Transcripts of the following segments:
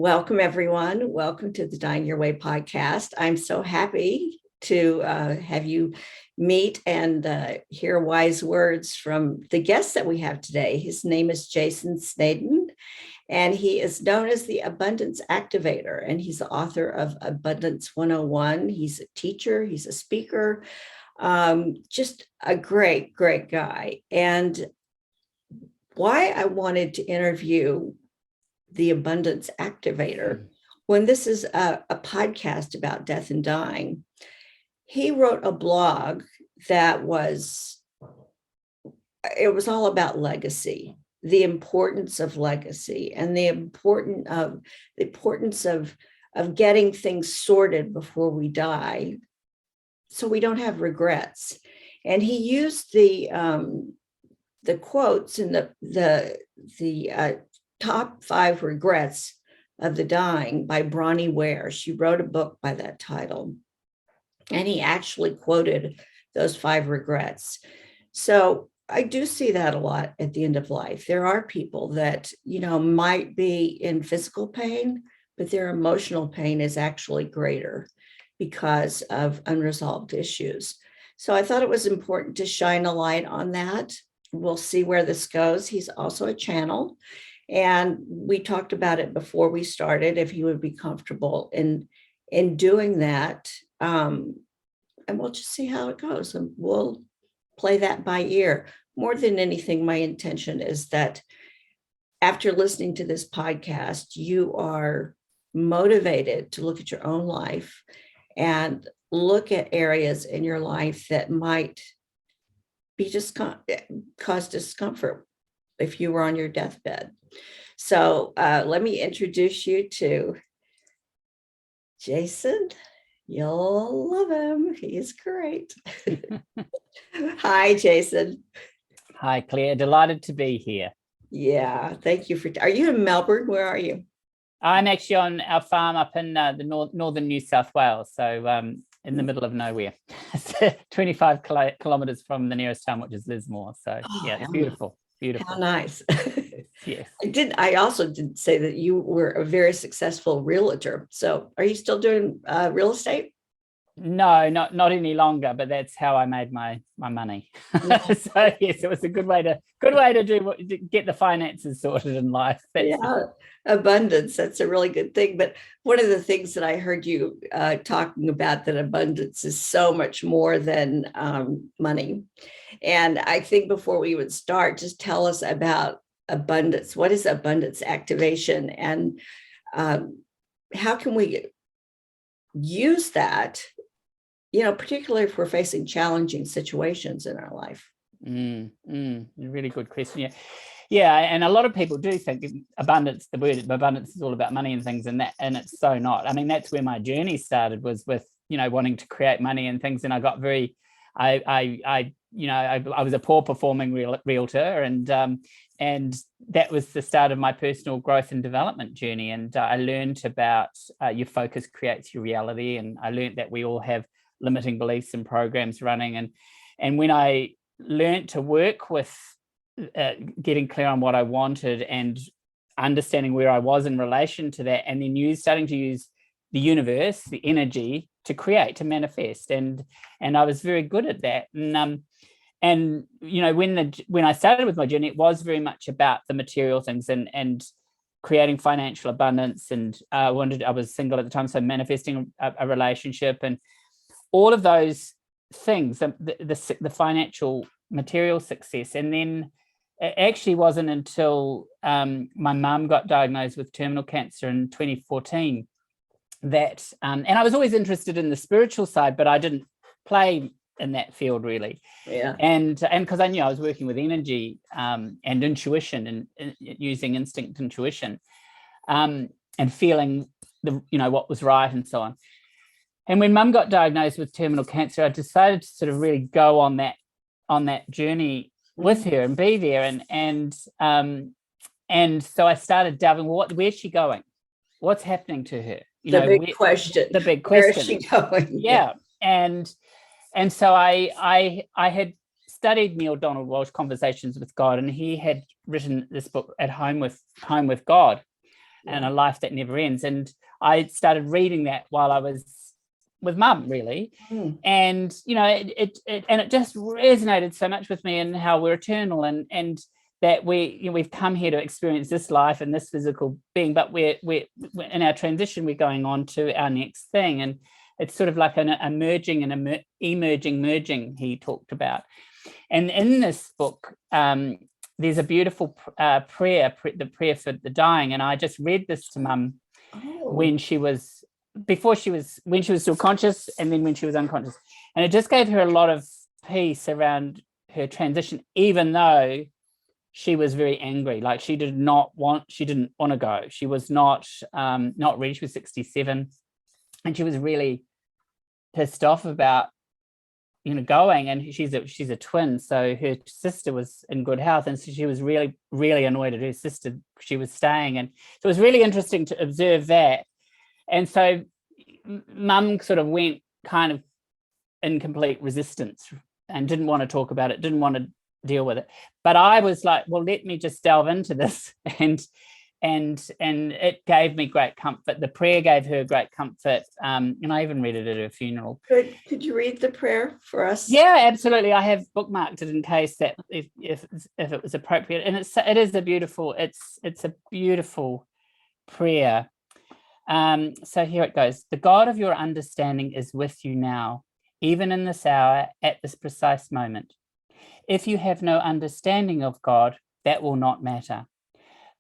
Welcome, everyone. Welcome to the Dying Your Way podcast. I'm so happy to have you meet and hear wise words from the guest that we have today. His name is Jason Snaddon, and he is known as the Abundance Activator, and he's the author of Abundance 101. He's a teacher, he's a speaker, just a great, great guy. And why I wanted to interview the Abundance Activator, when this is a podcast about death and dying, he wrote a blog that was all about legacy, the importance of legacy, and the importance of getting things sorted before we die, so we don't have regrets. And he used the quotes and the top 5 regrets of the dying by Bronnie Ware. She wrote a book by that title, and he actually quoted those 5 regrets. So I do see that a lot at the end of life. There are people that, might be in physical pain, but their emotional pain is actually greater because of unresolved issues. So I thought it was important to shine a light on that. We'll see where this goes. He's also a channel. And we talked about it before we started, if he would be comfortable in doing that. And we'll just see how it goes. And we'll play that by ear. More than anything, my intention is that after listening to this podcast, you are motivated to look at your own life and look at areas in your life that might be cause discomfort if you were on your deathbed. So let me introduce you to Jason. You'll love him. He is great. Hi, Jason. Hi, Claire. Delighted to be here. Yeah, thank you are you in Melbourne? Where are you? I'm actually on our farm up in the northern New South Wales, so in the middle of nowhere. It's 25 kilometres from the nearest town, which is Lismore. So yeah, it's beautiful. Beautiful. How nice. Yes. I also did say that you were a very successful realtor. So are you still doing real estate? No, not any longer, but that's how I made my money. So yes, it was a good way to get the finances sorted in life. Abundance, that's a really good thing. But one of the things that I heard you talking about, that abundance is so much more than money. And I think before we would start, just tell us about abundance. What is abundance activation, and how can we use that, particularly if we're facing challenging situations in our life? Really good question. Yeah, and a lot of people do think abundance, the word abundance, is all about money and things, and it's so not. I mean, that's where my journey started, was with wanting to create money and things, and I got very, I was a poor performing realtor, and that was the start of my personal growth and development journey. And I learned about your focus creates your reality, and I learned that we all have limiting beliefs and programs running. And when I learned to work with getting clear on what I wanted and understanding where I was in relation to that, and then starting to use the universe, the energy, to create, to manifest, and I was very good at that. And when I started with my journey, it was very much about the material things and creating financial abundance. And I was single at the time, so manifesting a relationship and all of those things, the financial material success. And then it actually wasn't until my mum got diagnosed with terminal cancer in 2014 that, and I was always interested in the spiritual side, but I didn't play in that field really. Yeah. And because I knew I was working with energy and intuition and using instinct intuition and feeling what was right and so on. And when Mum got diagnosed with terminal cancer, I decided to sort of really go on that journey with her and be there. And so I started delving, where's she going? What's happening to her? The big question. Where is she going? Yeah. And so I had studied Neal Donald Walsh, Conversations with God, and he had written this book, At Home with God. and a life that never ends. And I started reading that while I was with Mum, really. And it just resonated so much with me, and how we're eternal, and that we've come here to experience this life and this physical being, but we're in our transition, we're going on to our next thing. And it's sort of like an emerging and emerging merging he talked about. And in this book, there's a beautiful prayer, the prayer for the dying. And I just read this to Mum when she was still conscious, and then when she was unconscious. And it just gave her a lot of peace around her transition, even though she was very angry. Like she didn't want to go. She was not ready. She was 67, and she was really pissed off about going. And she's a twin, so her sister was in good health, and so she was really, really annoyed at her sister. She was staying, and so it was really interesting to observe that. And so Mum sort of went kind of in complete resistance and didn't want to talk about it, didn't want to deal with it. But I was like, well, let me just delve into this. And it gave me great comfort. The prayer gave her great comfort. And I even read it at her funeral. Could you read the prayer for us? Yeah, absolutely. I have bookmarked it in case that if it was appropriate. And it is a beautiful prayer. So here it goes. The God of your understanding is with you now, even in this hour, at this precise moment. If you have no understanding of God, that will not matter.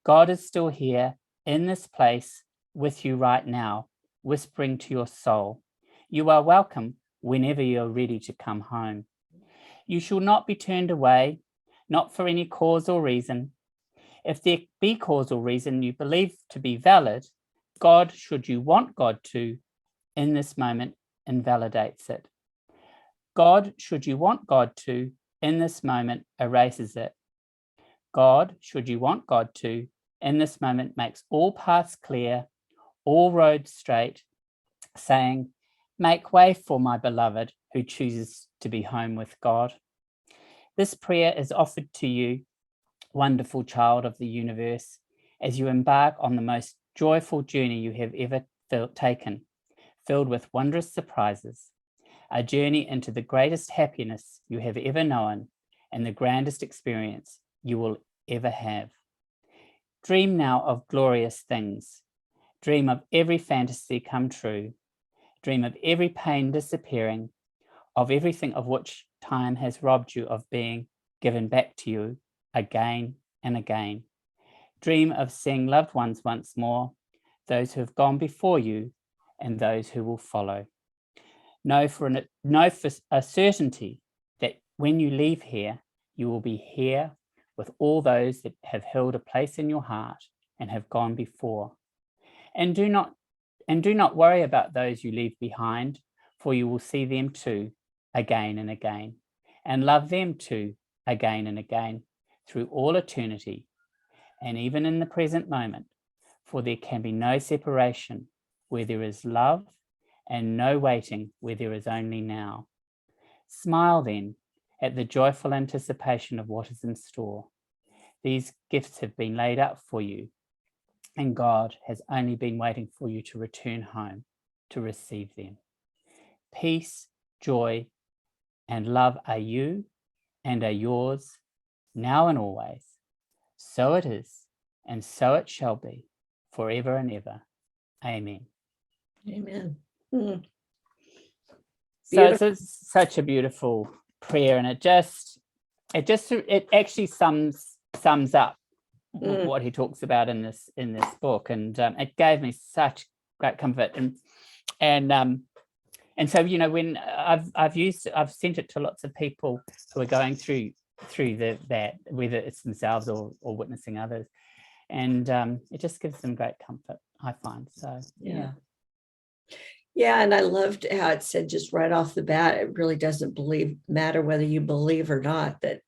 God is still here in this place with you right now, whispering to your soul. You are welcome whenever you're ready to come home. You shall not be turned away, not for any cause or reason. If there be cause or reason you believe to be valid, God, should you want God to, in this moment, invalidates it. God, should you want God to, in this moment, erases it. God, should you want God to, in this moment, makes all paths clear, all roads straight, saying, make way for my beloved who chooses to be home with God. This prayer is offered to you, wonderful child of the universe, as you embark on the most joyful journey you have ever taken, filled with wondrous surprises, a journey into the greatest happiness you have ever known and the grandest experience you will ever have. Dream now of glorious things. Dream of every fantasy come true. Dream of every pain disappearing, of everything of which time has robbed you of being given back to you again and again. Dream of seeing loved ones once more, those who have gone before you and those who will follow. Know for a certainty that when you leave here, you will be here with all those that have held a place in your heart and have gone before. And do not worry about those you leave behind, for you will see them too again and again, and love them too again and again through all eternity, and even in the present moment, for there can be no separation where there is love, and no waiting where there is only now. Smile then at the joyful anticipation of what is in store. These gifts have been laid up for you, and God has only been waiting for you to return home to receive them. Peace, joy, and love are you and are yours now and always. So it is, and so it shall be, forever and ever. Amen. Amen. So it's such a beautiful prayer, and it actually sums up what he talks about in this book, and it gave me such great comfort. And so when I've sent it to lots of people who are going through that, whether it's themselves or witnessing others, and it just gives them great comfort, I find. So yeah, and I loved how it said just right off the bat, it really doesn't matter whether you believe or not, that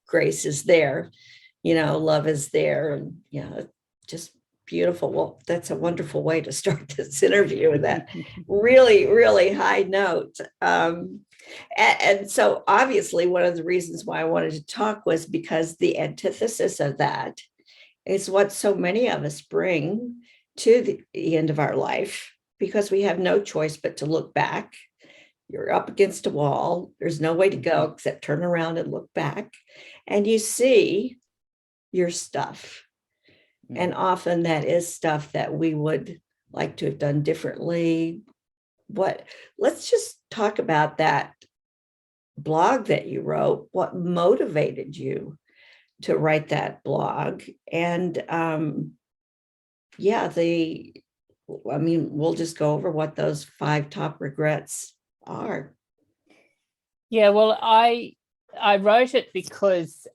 grace is there, love is there, and just beautiful. Well, that's a wonderful way to start this interview with that really, really high note. And so obviously one of the reasons why I wanted to talk was because the antithesis of that is what so many of us bring to the end of our life, because we have no choice but to look back. You're up against a wall. There's no way to go except turn around and look back. And you see your stuff. And often that is stuff that we would like to have done differently. Let's just talk about that blog that you wrote. What motivated you to write that blog? And we'll just go over what those 5 top regrets are. Yeah, well, I wrote it because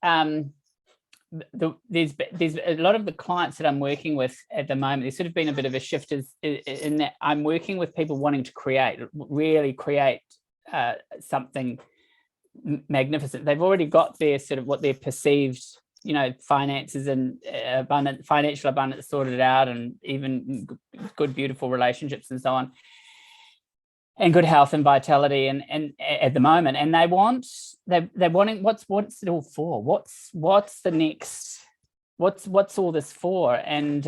there's a lot of the clients that I'm working with at the moment, there's sort of been a bit of a shift in that I'm working with people wanting to really create something magnificent. They've already got their sort of what their perceived, finances and financial abundance sorted out, and even good, beautiful relationships and so on, and good health and vitality, and at the moment, and they're wanting what's it all for? What's the next? What's all this for? And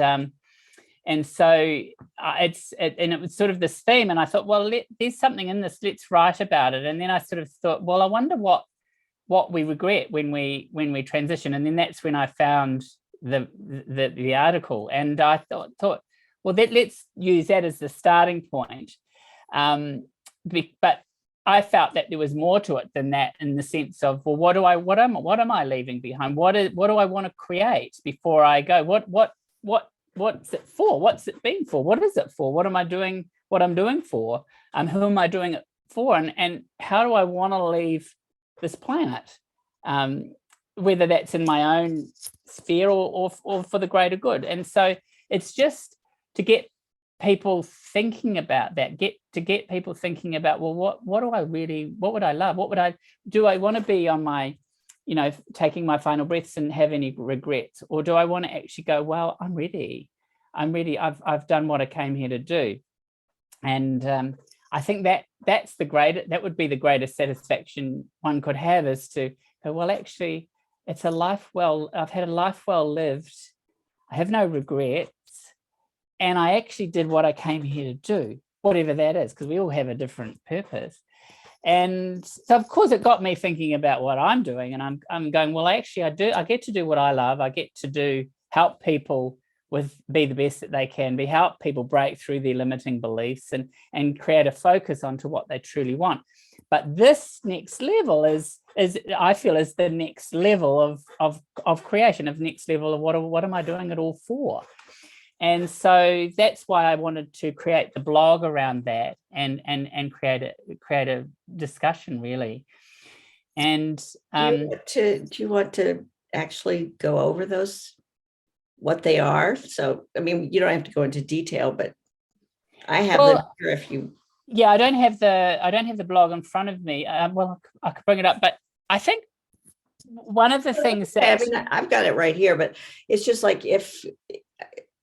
so it was sort of this theme, and I thought, well, there's something in this. Let's write about it. And then I sort of thought, well, I wonder what we regret when we transition. And then that's when I found the article, and I thought, well, let's use that as the starting point. But I felt that there was more to it than that, in the sense of, well, what am I leaving behind? What do I want to create before I go? What's it for? What's it been for? What is it for? What am I doing? What I'm doing for? Who am I doing it for? And how do I want to leave this planet? Whether that's in my own sphere or for the greater good. And so it's just to get people thinking about that, get people thinking about, well, what would I love? Do I want to be on my, taking my final breaths and have any regrets? Or do I want to actually go, well, I'm ready. I've done what I came here to do. And I think that would be the greatest satisfaction one could have, is to go, well, actually, I've had a life well lived. I have no regrets. And I actually did what I came here to do, whatever that is, because we all have a different purpose. And so, of course, it got me thinking about what I'm doing. And I'm going, well, actually, I get to do what I love. I get to help people be the best that they can be, help people break through their limiting beliefs and create a focus onto what they truly want. But this next level I feel is the next level of creation, of next level of what am I doing it all for? And so that's why I wanted to create the blog around that and create a discussion, really. And do you want to actually go over those, what they are? So, you don't have to go into detail, but I have them here if you. Yeah, I don't have the blog in front of me. Well, I could bring it up, but I think one of the things that I've got it right here, but it's just like, if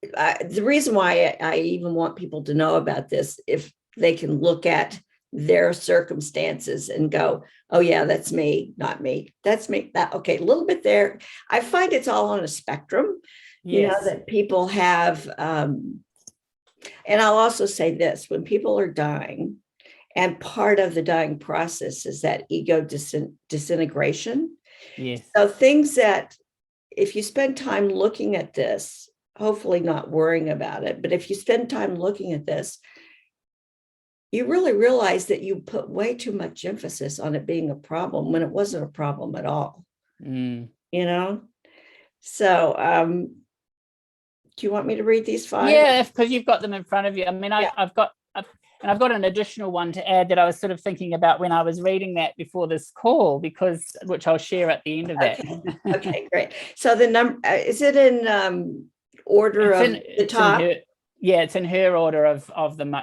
the reason why I even want people to know about this, if they can look at their circumstances and go, oh yeah, that's me, not me. That's me. Okay, a little bit there. I find it's all on a spectrum, yes. That people have. And I'll also say this, when people are dying, and part of the dying process is that ego disintegration. Yes. So things that, if you spend time looking at this, hopefully not worrying about it, but if you spend time looking at this, you really realize that you put way too much emphasis on it being a problem when it wasn't a problem at all. So do you want me to read these 5? Yeah, because you've got them in front of you. I've got an additional one to add that I was sort of thinking about when I was reading that before this call, which I'll share at the end of that. Okay, great. So the number, is it in order of the top? It's in her order of the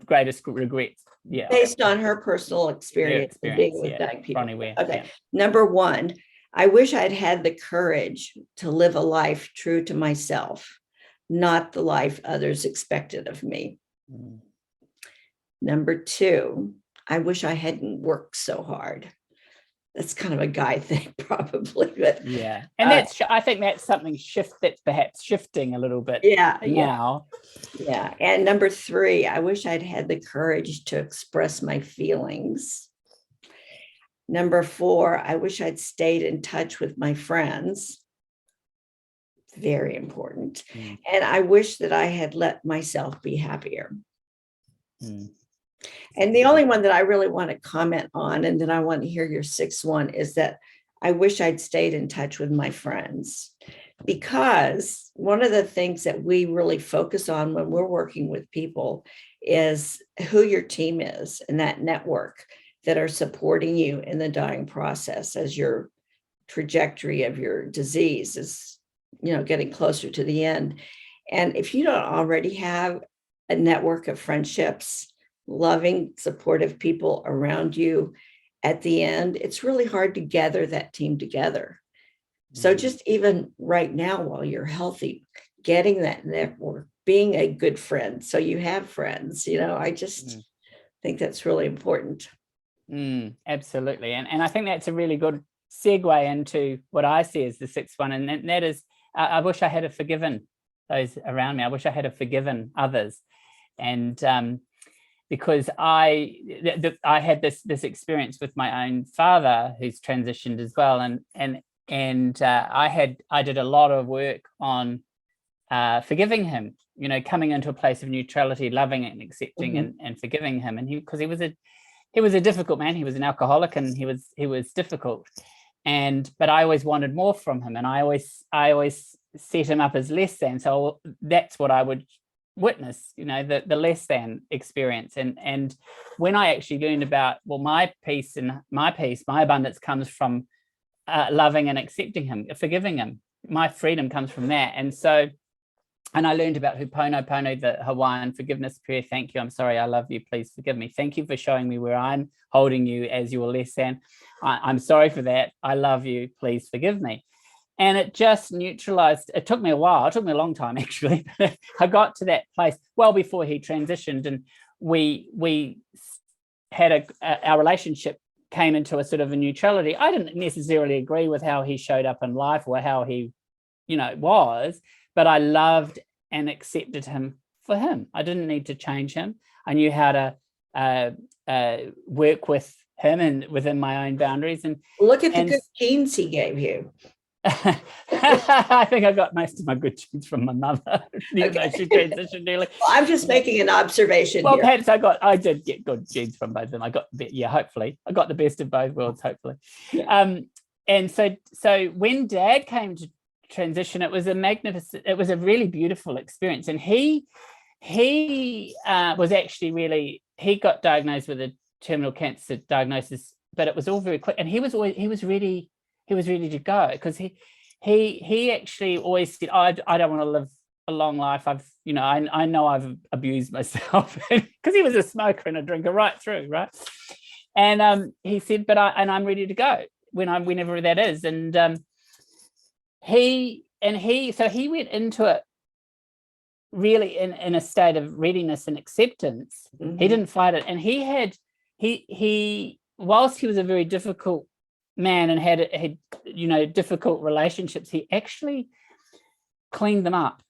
greatest regrets. Yeah, based on her personal experience being with dying people. Okay. Yeah. Number 1, I wish I'd had the courage to live a life true to myself, not the life others expected of me. Number 2, I wish I hadn't worked so hard. that's kind of a guy thing, probably. But yeah, and I think that's something that's perhaps shifting a little bit now. Yeah. And number 3, I wish I'd had the courage to express my feelings. Number 4, I wish I'd stayed in touch with my friends. Very important. And I wish that I had let myself be happier. And the only one that I really want to comment on, and then I want to hear your 6th one, is that I wish I'd stayed in touch with my friends. Because one of the things that we really focus on when we're working with people is who your team is and that network that are supporting you in the dying process as your trajectory of your disease is, getting closer to the end. And if you don't already have a network of friendships, loving, supportive people around you at the end, it's really hard to gather that team together. So just even right now, while you're healthy, getting that network, being a good friend, so you have friends, I just think that's really important. Absolutely. And I think that's a really good segue into what I see as the 6th one. And that is, I wish I had forgiven those around me. I wish I had forgiven others. And because I had this experience with my own father, who's transitioned as well. And I did a lot of work on forgiving him, coming into a place of neutrality, loving and accepting and forgiving him. And because he was a difficult man, he was an alcoholic, and he was difficult. But I always wanted more from him, and I always set him up as less than. So that's what I would witness, the less than experience. And when I actually learned about, my abundance comes from loving and accepting him, forgiving him. My freedom comes from that. And I learned about Ho'oponopono, the Hawaiian forgiveness prayer. Thank you. I'm sorry. I love you. Please forgive me. Thank you for showing me where I'm holding you as your less than. I'm sorry for that. I love you. Please forgive me. And it just neutralized. It took me a while. It took me a long time, actually. I got to that place well before he transitioned, and we had our relationship came into a sort of a neutrality. I didn't necessarily agree with how he showed up in life or how he, was, but I loved and accepted him for him. I didn't need to change him. I knew how to work with him and within my own boundaries. And look at the good genes he gave you. I think I got most of my good genes from my mother. She transitioned early. Well, I'm just making an observation here. Perhaps I did get good genes from both of them. Hopefully I got the best of both worlds, hopefully. Yeah. And so when Dad came to transition, it was a really beautiful experience. And he was actually he got diagnosed with a terminal cancer diagnosis, but it was all very quick. And he was ready to go, because he actually always said, I don't want to live a long life. I know I've abused myself, because he was a smoker and a drinker right through, right? And he said, I'm ready to go whenever that is. And he went into it really in a state of readiness and acceptance. He didn't fight it. And he whilst he was a very difficult man and had difficult relationships, he actually cleaned them up.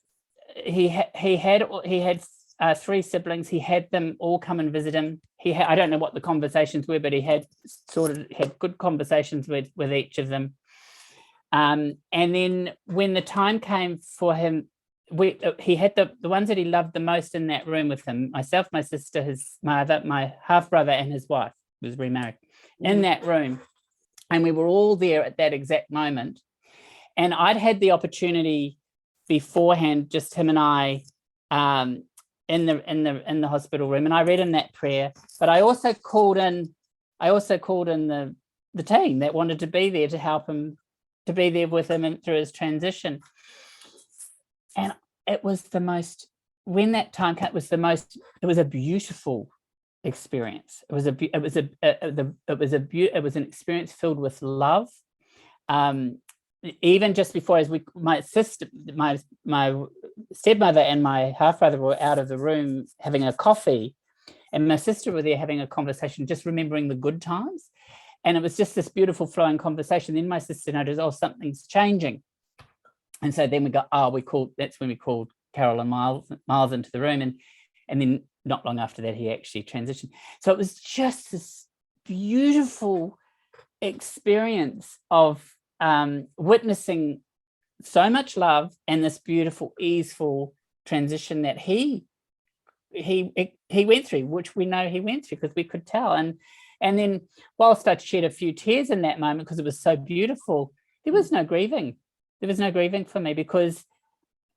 He had 3 siblings. He had them all come and visit him. I don't know what the conversations were, but he had good conversations with each of them. And then when the time came for him, he had the ones that he loved the most in that room with him, myself, my sister, his mother, my half brother, and his wife, who was remarried, in that room. And we were all there at that exact moment. And I'd had the opportunity beforehand, just him and I, in the hospital room, and I read in that prayer. But I also called in the team that wanted to be there to help him, to be there with him and through his transition. And it was when that time came, it was a beautiful experience. It was an experience filled with love. Even just before, my stepmother and my half brother were out of the room having a coffee, and my sister were there having a conversation, just remembering the good times. And it was just this beautiful flowing conversation. Then my sister noticed, oh, something's changing. And so then that's when we called Carol and Miles into the room. And then not long after that, he actually transitioned. So it was just this beautiful experience of witnessing so much love and this beautiful, easeful transition that he went through, which we know he went through because we could tell. And then whilst I shed a few tears in that moment because it was so beautiful, there was no grieving. There was no grieving for me because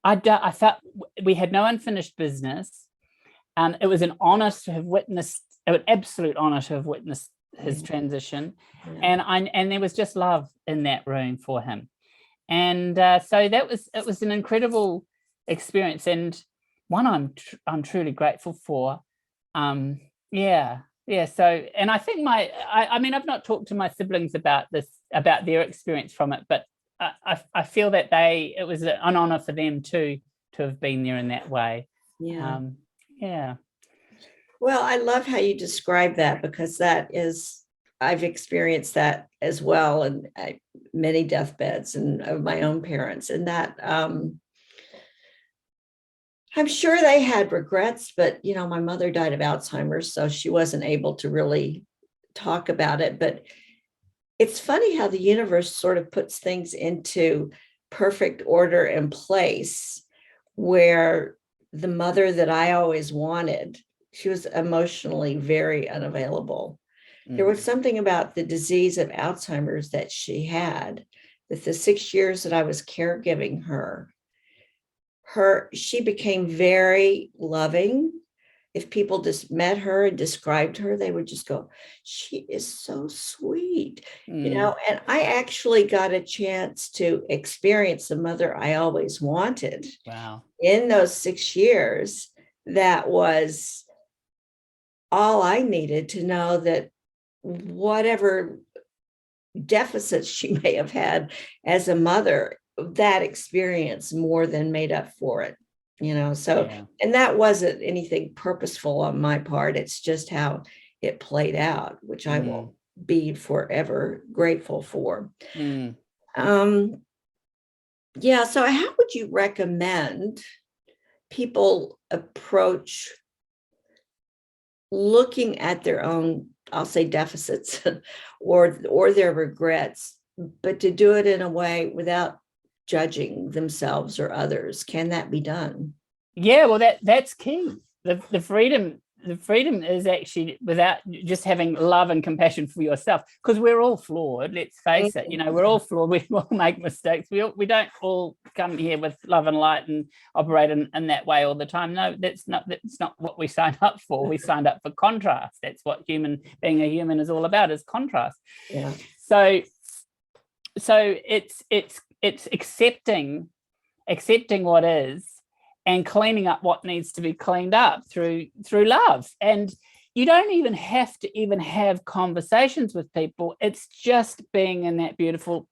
I felt we had no unfinished business. It was an honor to have witnessed, an absolute honor to have witnessed his transition. And there was just love in that room for him. And so it was an incredible experience, and one I'm truly grateful for. So, and I think I mean, I've not talked to my siblings about their experience from it, but I feel that it was an honor for them too to have been there in that way. Well, I love how you describe that, because I've experienced that as well, and many deathbeds and of my own parents, and that I'm sure they had regrets, but my mother died of Alzheimer's, so she wasn't able to really talk about it. But it's funny how the universe sort of puts things into perfect order and place, where the mother that I always wanted, she was emotionally very unavailable. There was something about the disease of Alzheimer's that she had, that the 6 years that I was caregiving she became very loving. If people just met her and described her, they would just go, she is so sweet, and I actually got a chance to experience the mother I always wanted. Wow. In those 6 years. That was all I needed to know, that whatever deficits she may have had as a mother, that experience more than made up for it, so, and that wasn't anything purposeful on my part. It's just how it played out, which I will be forever grateful for. So how would you recommend people approach looking at their own, I'll say, deficits or their regrets, but to do it in a way without judging themselves or others? Can that be done? Yeah, well, that's key. The freedom is actually without just having love and compassion for yourself, because we're all flawed. Let's face it. We're all flawed. We all make mistakes. We don't all come here with love and light and operate in that way all the time. No, that's not what we signed up for. We signed up for contrast. That's what being a human is all about, is contrast. Yeah. So it's accepting what is, and cleaning up what needs to be cleaned up through love. And you don't even have to have conversations with people. It's just being in that beautiful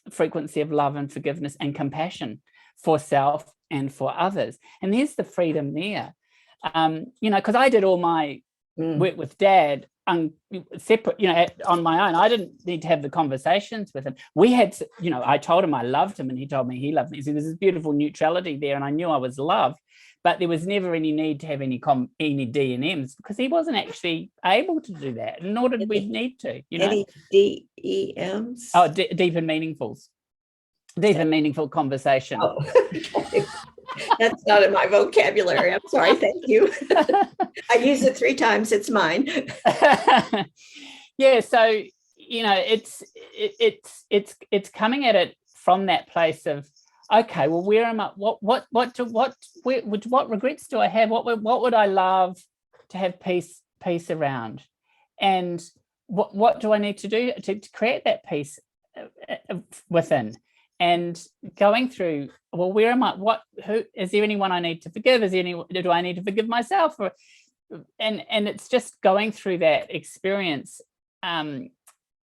frequency of love and forgiveness and compassion for self and for others. And there's the freedom there. Because I did all my work with Dad separate, on my own. I didn't need to have the conversations with him. We had, I told him I loved him, and he told me he loved me. So there's this beautiful neutrality there, and I knew I was loved, but there was never any need to have any D&Ms, because he wasn't actually able to do that, and nor did we need to. Any DEMs? Oh, deep and meaningful conversation. Oh, okay. That's not in my vocabulary. I'm sorry. Thank you. I use it 3 times. It's mine. Yeah. So, it's coming at it from that place of, okay, well, where am I? What regrets do I have? What would I love to have peace around? And what do I need to do to create that peace within? And going through, well, where am I? Who is there? Anyone I need to forgive? Do I need to forgive myself? And it's just going through that experience in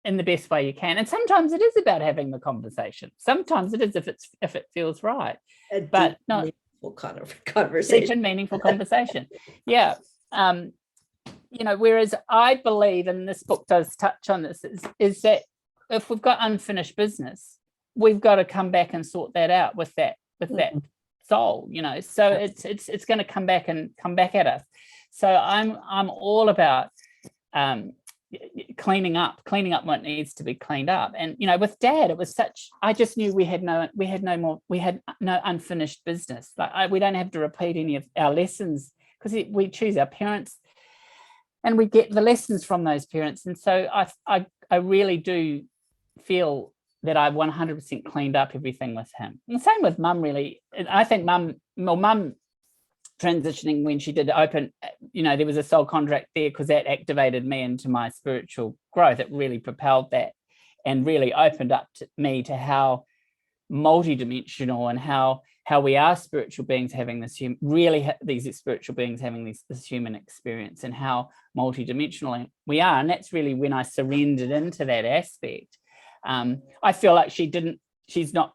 the best way you can. And sometimes it is about having the conversation. Sometimes it is if it feels right, but not meaningful kind of conversation. Deep and meaningful conversation. Yeah. whereas I believe, and this book does touch on this, is that if we've got unfinished business, we've got to come back and sort that out with that soul, so it's going to come back at us. So I'm all about cleaning up what needs to be cleaned up. And with Dad, it was I just knew we had no unfinished business. Like we don't have to repeat any of our lessons, because we choose our parents and we get the lessons from those parents. And so I really do feel that I 100% cleaned up everything with him. And same with Mum, really. I think Mum transitioning, when she did open, there was a soul contract there, because that activated me into my spiritual growth. It really propelled that and really opened up me to how multidimensional and how we are spiritual beings having this these spiritual beings having this human experience, and how multidimensional we are. And that's really when I surrendered into that aspect. I feel like she's not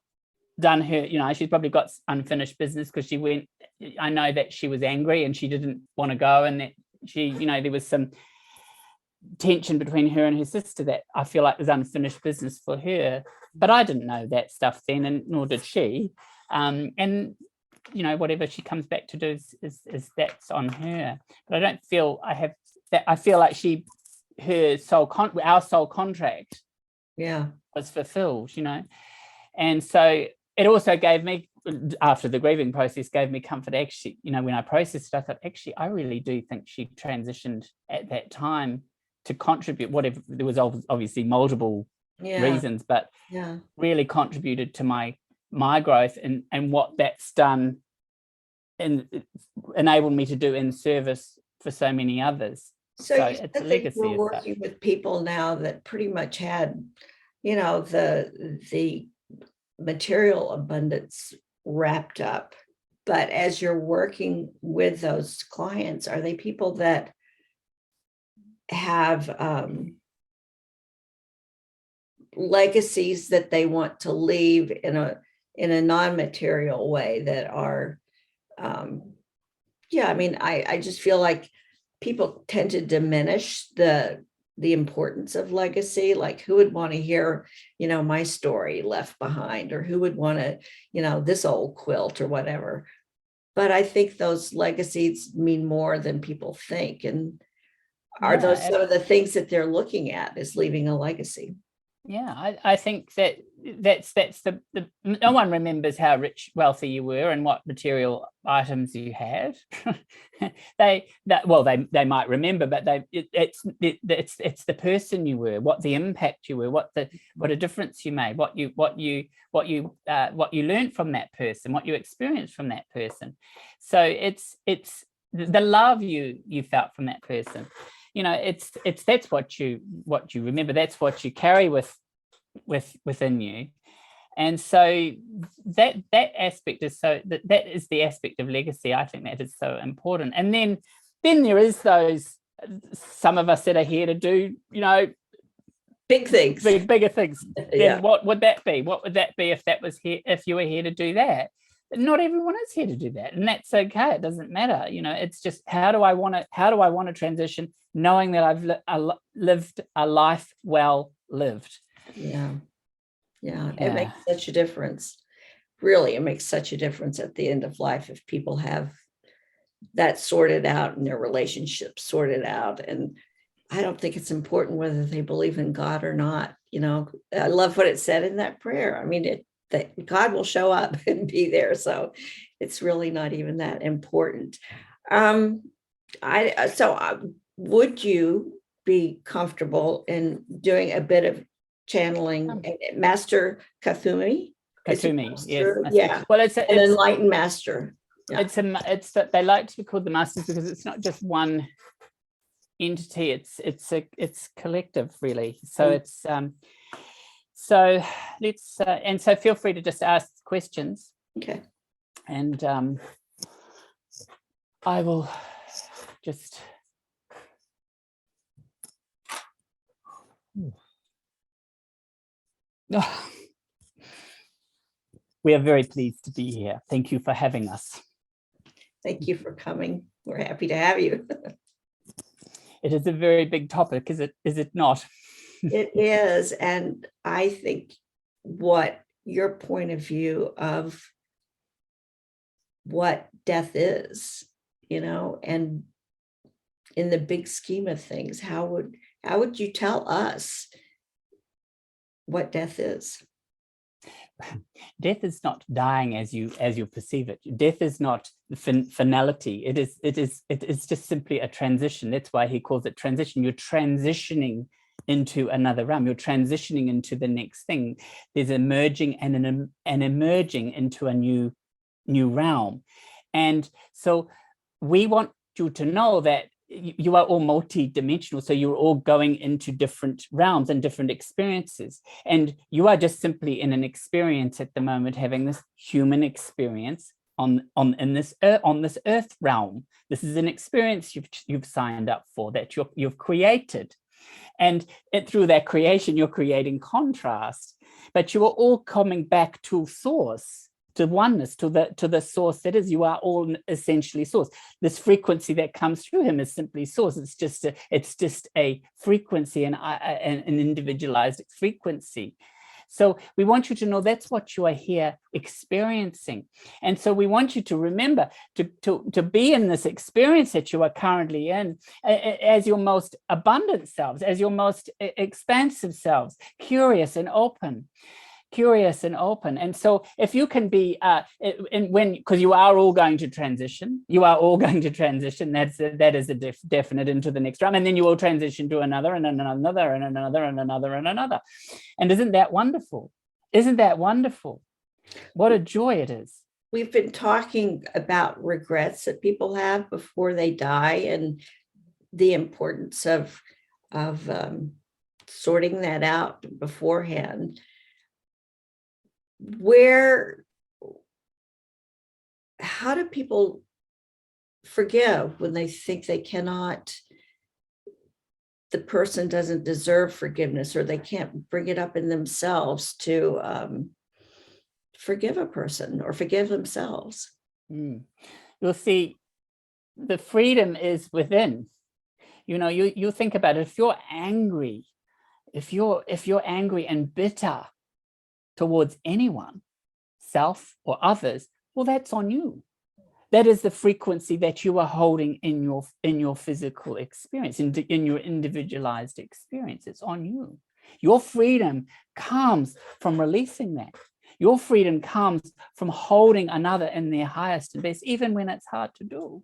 done her, she's probably got unfinished business, because I know that she was angry and she didn't want to go, and that she, there was some tension between her and her sister that I feel like was unfinished business for her. But I didn't know that stuff then, and nor did she. And whatever she comes back to do is that's on her. But I don't feel I have that. I feel like our soul contract was fulfilled, and so it also gave me, after the grieving process, gave me comfort. Actually, when I processed it, I thought, actually, I really do think she transitioned at that time to contribute, whatever. There was obviously multiple reasons, but really contributed to my growth, and what that's done and enabled me to do in service for so many others. So it's a legacy. We're working with people now that pretty much had, the material abundance wrapped up. But as you're working with those clients, are they people that have legacies that they want to leave in a non-material way, that are I just feel like people tend to diminish the importance of legacy. Like, who would want to hear, my story left behind, or who would want to, this old quilt or whatever. But I think those legacies mean more than people think. And are those some of the things that they're looking at, is leaving a legacy? Yeah, I think that's the no one remembers how wealthy you were and what material items you had. they might remember, but it's the person you were, what the impact you were, what a difference you made, what you learned from that person, what you experienced from that person. So it's the love you felt from that person. That's what you remember. That's what you carry within you. And so that aspect is that is the aspect of legacy. I think that is so important. And then there is some of us that are here to do, big things, bigger things. Then what would that be? What would that be if you were here to do that? Not everyone is here to do that, and that's okay. It doesn't matter. It's just, how do I want to transition, knowing that I've lived a life well lived. It makes such a difference. Really, it makes such a difference at the end of life if people have that sorted out and their relationships sorted out. And I don't think it's important whether they believe in God or not. I love what it said in that prayer. I mean, that God will show up and be there. So it's really not even that important. Would you be comfortable in doing a bit of channeling? Master Kathumi? Yes. Well, it's an enlightened master. Yeah. It's that they like to be called the masters, because it's not just one entity. It's collective, really. So it's so let's and so feel free to just ask questions. Okay. And I will just we are very pleased to be here. Thank you for having us. Thank you for coming. We're happy to have you. It is a very big topic, is it not? It is. And I think what your point of view of what death is, and in the big scheme of things, how would you tell us what death is? Death is not dying as you perceive it. Death is not finality. It is just simply a transition. That's why he calls it transition. You're transitioning into another realm. You're transitioning into the next thing. There's emerging and emerging into a new realm. And so we want you to know that you are all multi-dimensional, so you're all going into different realms and different experiences, and you are just simply in an experience at the moment, having this human experience on this earth realm. This is an experience you've signed up for, that you've created, and through that creation you're creating contrast, but you are all coming back to source, to oneness, to the source that is. You are all essentially source. This frequency that comes through him is simply source. It's just a frequency, an individualized frequency. So we want you to know that's what you are here experiencing. And so we want you to remember to be in this experience that you are currently in as your most abundant selves, as your most expansive selves, curious and open. And so if you can be because you are all going to transition, that is a definite into the next realm, and then you will transition to another and another and another and another and another. And isn't that wonderful? What a joy it is. We've been talking about regrets that people have before they die, and the importance of sorting that out beforehand. How do people forgive when they think they cannot, the person doesn't deserve forgiveness, or they can't bring it up in themselves to forgive a person or forgive themselves? You'll see, the freedom is within. You think about it. If you're angry and bitter towards anyone, self or others, well, that's on you. That is the frequency that you are holding in your physical experience, in your individualized experience. It's on you. Your freedom comes from releasing that. Your freedom comes from holding another in their highest and best, even when it's hard to do.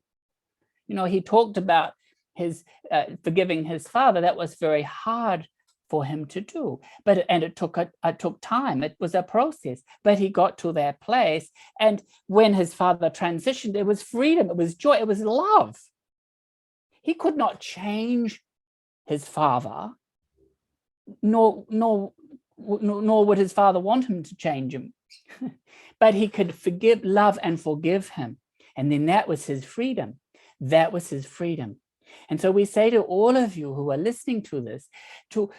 He talked about his forgiving his father. That was very hard for him to do, and it took time. It was a process, but he got to that place. And when his father transitioned, it was freedom, it was joy, it was love. He could not change his father, nor would his father want him to change him. But he could love and forgive him, and then that was his freedom. And so we say to all of you who are listening to this, to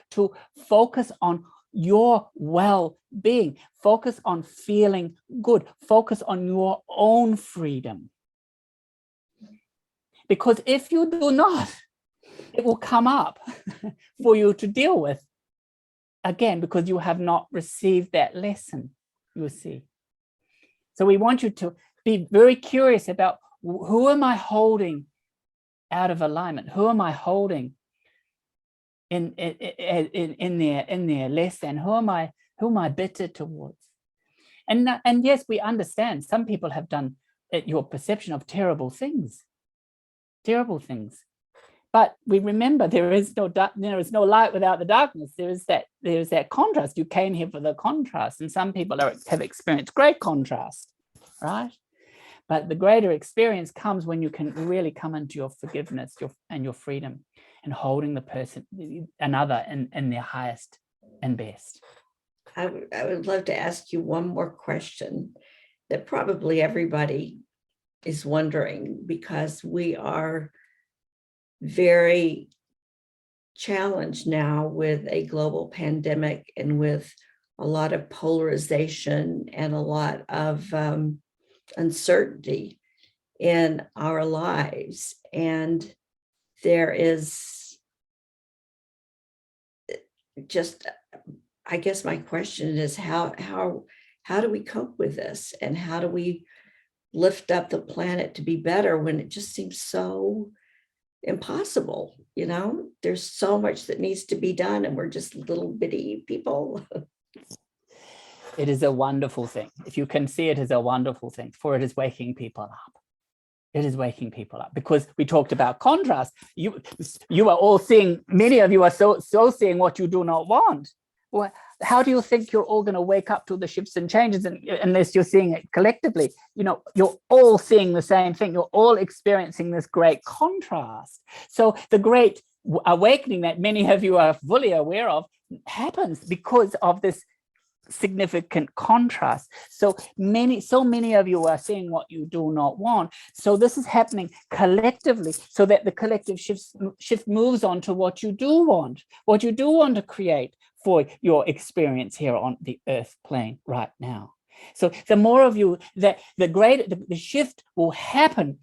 focus on your well-being, focus on feeling good, focus on your own freedom. Because if you do not, it will come up for you to deal with again, because you have not received that lesson, you see. So we want you to be very curious about, who am I holding out of alignment? Who am I holding in their less than? Who am I bitter towards? And yes, we understand some people have done your perception of terrible things. But we remember there is no light without the darkness. There is that contrast. You came here for the contrast, and some people have experienced great contrast, right? But the greater experience comes when you can really come into your forgiveness and your freedom, and holding the person, another, in their highest and best. I would love to ask you one more question that probably everybody is wondering, because we are very challenged now with a global pandemic, and with a lot of polarization and a lot of uncertainty in our lives. And there is just, I guess my question is how do we cope with this, and how do we lift up the planet to be better when it just seems so impossible? There's so much that needs to be done, and we're just little bitty people. It is a wonderful thing. If you can see it as a wonderful thing, for it is waking people up. It is waking people up, because we talked about contrast. You are all seeing, many of you are so seeing what you do not want. Well, how do you think you're all going to wake up to the shifts and changes unless you're seeing it collectively? You're all seeing the same thing. You're all experiencing this great contrast. So the great awakening that many of you are fully aware of happens because of this significant contrast. So many of you are seeing what you do not want. So this is happening collectively, so that the collective shift moves on to what you do want to create for your experience here on the earth plane right now. So the more of you, that the shift will happen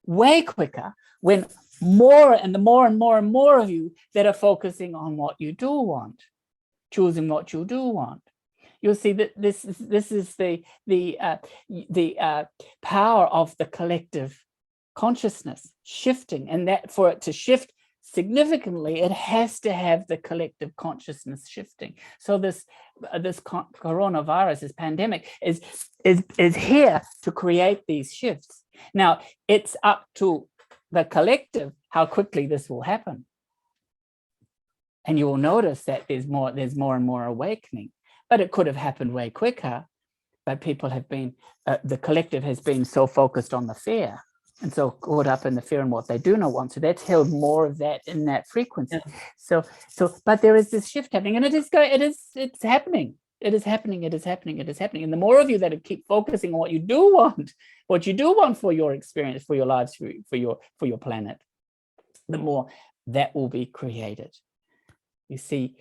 way quicker when more and more of you that are focusing on what you do want, choosing what you do want. You'll see that this is the power of the collective consciousness shifting, and that for it to shift significantly, it has to have the collective consciousness shifting. So this coronavirus, this pandemic, is here to create these shifts. Now it's up to the collective how quickly this will happen, and you will notice that there's more and more awakening. But it could have happened way quicker, but people have been, the collective has been so focused on the fear and so caught up in the fear and what they do not want. So that's held more of that in that frequency. Yeah. So, but there is this shift happening, and it's happening. It is happening. And the more of you that keep focusing on what you do want for your experience, for your lives, for your planet, the more that will be created. You see,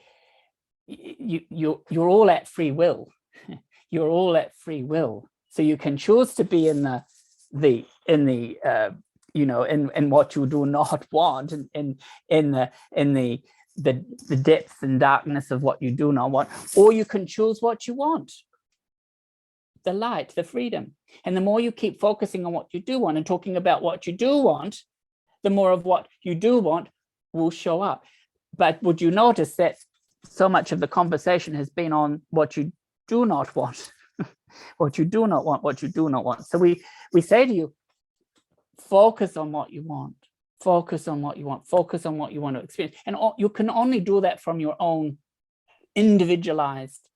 you're all at free will. You're all at free will, so you can choose to be in what you do not want, and in the depth and darkness of what you do not want, or you can choose what you want, the light, the freedom. And the more you keep focusing on what you do want and talking about what you do want, the more of what you do want will show up. But would you notice that so much of the conversation has been on what you do not want, what you do not want. So we say to you, focus on what you want, focus on what you want to experience. And you can only do that from your own individualized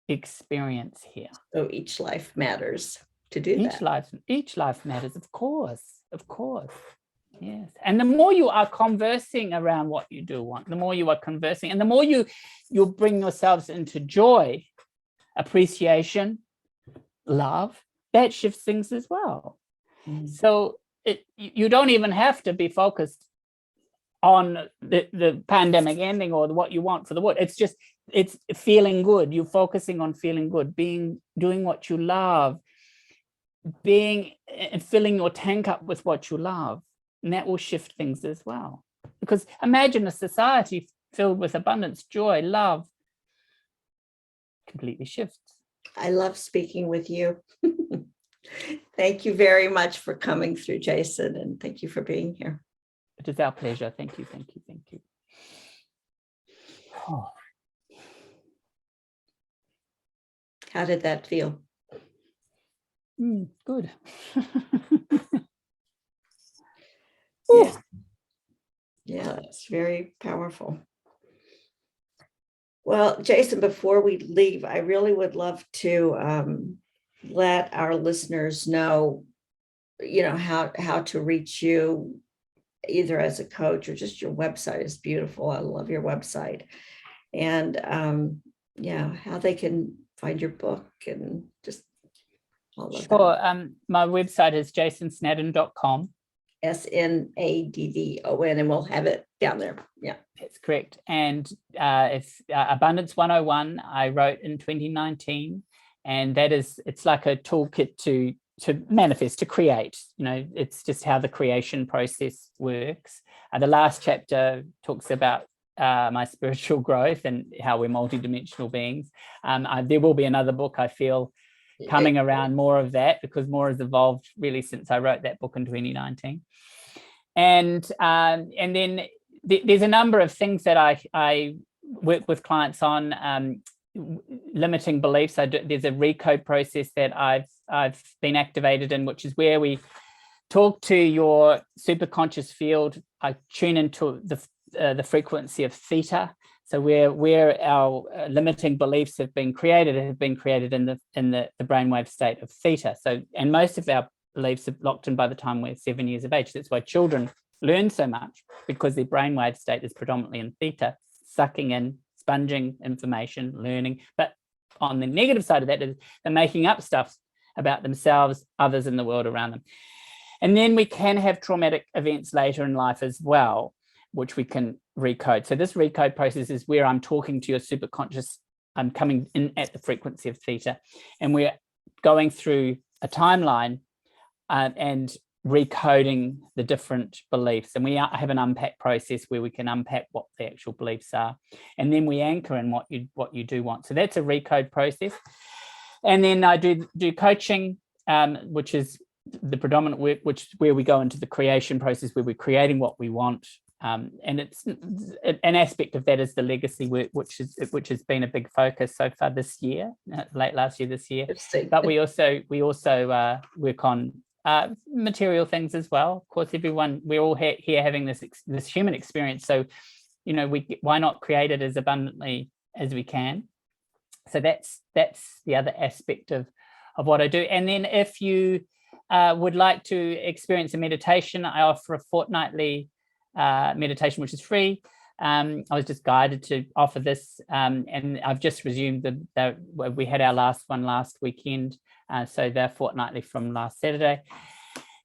experience here. So each life matters to do that. Each life matters, of course. Yes. And the more you are conversing around what you do want, the more you are conversing, and the more you bring yourselves into joy, appreciation, love, that shifts things as well. So you don't even have to be focused on the pandemic ending or what you want for the world. It's feeling good. You're focusing on feeling good, doing what you love, and filling your tank up with what you love. And that will shift things as well. Because imagine a society filled with abundance, joy, love, completely shifts. I love speaking with you. Thank you very much for coming through, Jason, and thank you for being here. It is our pleasure. Thank you. Oh. How did that feel? Good. Yeah, that's very powerful. Well, Jason, before we leave, I really would love to let our listeners know, how to reach you, either as a coach or just your website is beautiful. I love your website. And how they can find your book and just all of that. My website is jasonsnaddon.com. SNADDON, and we'll have it down there. Yeah, that's correct. And it's Abundance 101. I wrote in 2019, and it's like a toolkit to manifest, to create. It's just how the creation process works. The last chapter talks about my spiritual growth and how we're multidimensional beings. There will be another book, I feel, coming around more of that, because more has evolved really since I wrote that book in 2019. And then there's a number of things that I work with clients on. Limiting beliefs. There's a recode process that I've been activated in, which is where we talk to your superconscious field. I tune into the frequency of theta. So where our limiting beliefs have been created in the brainwave state of theta. So, and most of our beliefs are locked in by the time we're 7 years of age. That's why children learn so much, because their brainwave state is predominantly in theta, sucking in, sponging information, learning. But on the negative side of that is they're making up stuff about themselves, others, in the world around them. And then we can have traumatic events later in life as well, which we can recode. So this recode process is where I'm talking to your superconscious. I'm coming in at the frequency of theta, and we're going through a timeline and recoding the different beliefs. And we have an unpack process where we can unpack what the actual beliefs are, and then we anchor in what you do want. So that's a recode process. And then I do coaching, which is the predominant work, where we go into the creation process, where we're creating what we want. And it's an aspect of that is the legacy work, which has been a big focus so far this year, late last year, this year. But we also work on material things as well. Of course, we're all here having this human experience. So, why not create it as abundantly as we can? So that's the other aspect of what I do. And then if you would like to experience a meditation, I offer a fortnightly meditation, which is free. I was just guided to offer this, and I've just resumed we had our last one last weekend, so they're fortnightly from last Saturday.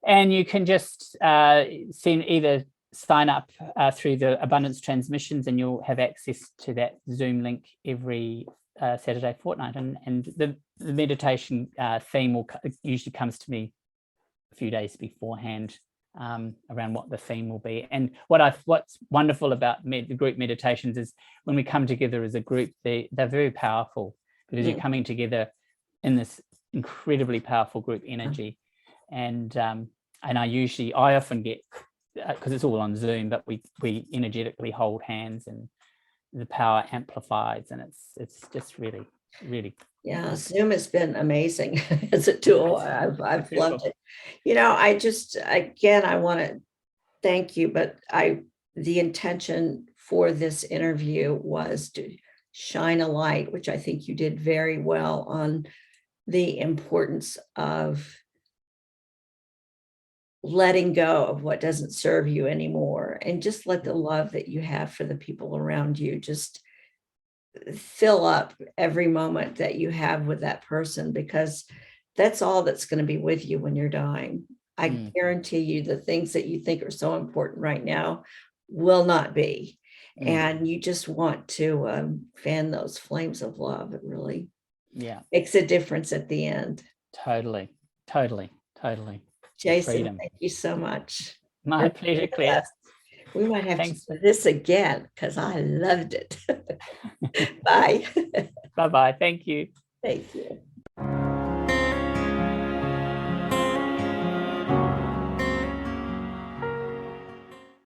And you can just either sign up through the Abundance transmissions, and you'll have access to that Zoom link every Saturday fortnight. And the meditation theme usually comes to me a few days beforehand, around what the theme will be. And what's wonderful about the group meditations is when we come together as a group, they're very powerful, because you're coming together in this incredibly powerful group energy. And I often get, because it's all on Zoom, but we energetically hold hands, and the power amplifies, and it's just really, really. Yeah, Zoom has been amazing as a tool. I've loved it. I want to thank you, but the intention for this interview was to shine a light, which I think you did very well, on the importance of letting go of what doesn't serve you anymore, and just let the love that you have for the people around you just fill up every moment that you have with that person, because that's all that's going to be with you when you're dying. I guarantee you the things that you think are so important right now will not be. And you just want to fan those flames of love. It really makes a difference at the end. Totally. Jason, thank you so much. My pleasure, Claire. We might have to do this again, because I loved it. Bye. Bye-bye. Thank you. Thank you.